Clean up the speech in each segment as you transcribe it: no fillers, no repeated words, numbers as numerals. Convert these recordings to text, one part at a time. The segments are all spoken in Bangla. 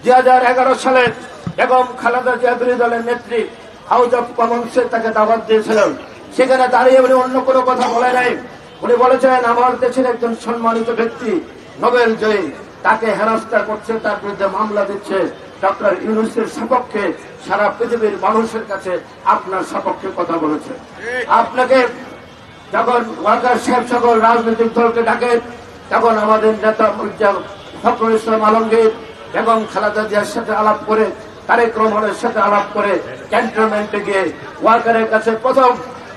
2011 সালে বেগম খালেদা জিয়া বিরোধী দলের নেত্রী হাউস অব কমন্সে তাকে দাওয়াত দিয়েছিলেন। সেখানে দাঁড়িয়ে উনি অন্য কোনো কথা বলে নাই। উনি বলেছেন, আমার দেশের একজন সম্মানিত ব্যক্তি নোবেল জয়ী, তাকে হেনস্থা করছে, তার বিরুদ্ধে মামলা দিচ্ছে। ডক্টর ইউনূসের সপক্ষে সারা পৃথিবীর মানুষের কাছে আপনার সপক্ষে কথা বলেছে। আপনাকে যখন ওয়াকার সাহেব সকল রাজনৈতিক দলকে ডাকে, তখন আমাদের নেতা মির্জা ফখরুল ইসলাম আলমগীর বেগম খালেদা জিয়ার সাথে আলাপ করে, তারেক রহমানের সাথে আলাপ করে ক্যান্টনমেন্টে গিয়ে ওয়াকারের কাছে প্রথম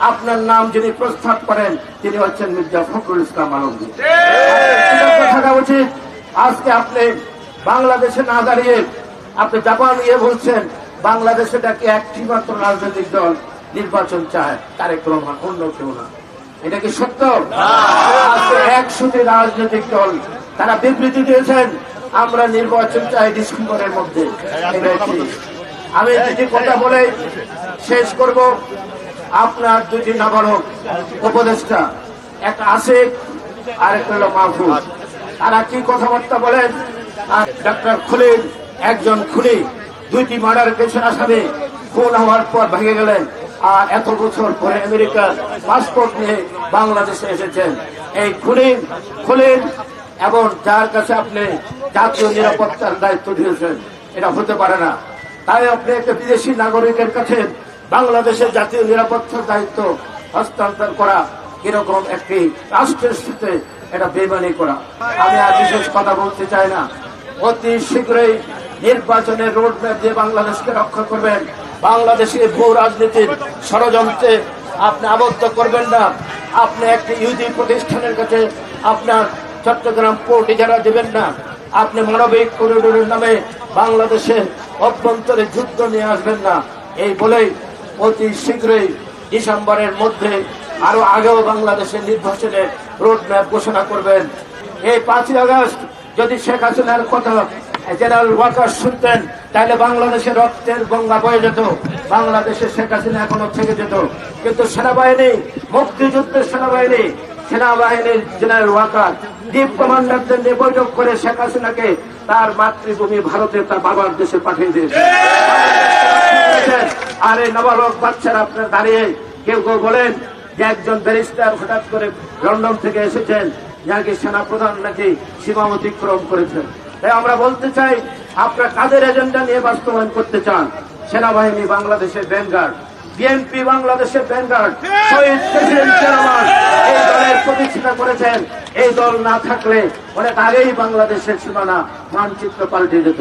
আপনার নাম যিনি প্রস্তাব করেন তিনি হচ্ছেন মির্জা ফখরুল ইসলাম আলমগীর। থাকা উচিত। আজকে আপনি বাংলাদেশে না দাঁড়িয়ে আপনি জাপান নিয়ে বলছেন বাংলাদেশে নাকি একটি মাত্র রাজনৈতিক দল নির্বাচন চায়, তারেক রহমান, অন্য কেউ না। এটা কি সত্য? আজকে 100টি রাজনৈতিক দল তারা বিবৃতি দিয়েছেন আমরা নির্বাচন চাই ডিসেম্বরের মধ্যে। আমি দুটি কথা বলে শেষ করব। আপনার দুটি নাবালক উপদেষ্টা, একটা আসিফ আর একটা হল মাহফুজ, তারা কি কথাবার্তা বলেন? ডক্টর খলিল একজন খুনি, 2টি মার্ডার কেসের আসামি, খুন হওয়ার পর ভেঙে গেলেন, আর এত বছর পরে আমেরিকার পাসপোর্ট নিয়ে বাংলাদেশে এসেছেন। এই খলিল এবং যার কাছে আপনি জাতীয় নিরাপত্তার দায়িত্ব দিয়েছেন, এটা হতে পারে না। তাই আপনি একটা বিদেশি নাগরিকের কাছে বাংলাদেশের জাতীয় নিরাপত্তার দায়িত্ব হস্তান্তর করা এরকম একটি রাষ্ট্রের সাথে এটা বেইমানি করা। আমি আর বিশেষ কথা বলতে চাই না। অতি শীঘ্রই নির্বাচনের রোডম্যাপ দিয়ে বাংলাদেশকে রক্ষা করবেন। বাংলাদেশের ভূ রাজনীতির ষড়যন্ত্রে আপনি আবদ্ধ করবেন না। আপনি একটি ইহুদি প্রতিষ্ঠানের কাছে আপনার চট্টগ্রাম পোর্ট ইজারা দেবেন না। আপনি মানবিক করিডোরের নামে বাংলাদেশের অভ্যন্তরে যুদ্ধ নিয়ে আসবেন না। এই বলেই অতি শীঘ্রই ডিসেম্বরের মধ্যে আরো আগেও বাংলাদেশের নির্বাচনের রোডম্যাপ ঘোষণা করবেন। এই 5ই আগস্ট যদি শেখ হাসিনার কথা জেনারেল ওয়াকার শুনতেন, তাহলে বাংলাদেশের রক্তের গঙ্গা বয়ে যেত, বাংলাদেশে শেখ হাসিনা এখনো থেকে যেত। কিন্তু সেনাবাহিনী, মুক্তিযুদ্ধের সেনাবাহিনীর জেনারেল ওয়াকার ডিপ কমান্ডারদের নিয়ে বৈঠক করে শেখ হাসিনাকে তার মাতৃভূমি ভারতে তার বাবার দেশে পাঠিয়ে দিয়েছে। আর এই নাবালক বাচ্চারা আপনার দাঁড়িয়ে কেউ কেউ বলেন যে একজন ব্যারিস্টার হঠাৎ করে লন্ডন থেকে এসেছেন, যাকে সেনাপ্রধান নাকি সীমা অতিক্রম করেছেন। তাই আমরা বলতে চাই, আপনারা কাদের এজেন্ডা নিয়ে বাস্তবায়ন করতে চান? সেনাবাহিনী বাংলাদেশের ভ্যানগার্ড, বিএনপি বাংলাদেশের ভ্যানগার্ড, শহীদ প্রেসিডেন্ট চেয়ারম্যান এই দলের প্রতিষ্ঠা করেছেন। এই দল না থাকলে অনেক আগেই বাংলাদেশের সীমানা মানচিত্র পাল্টে যেত।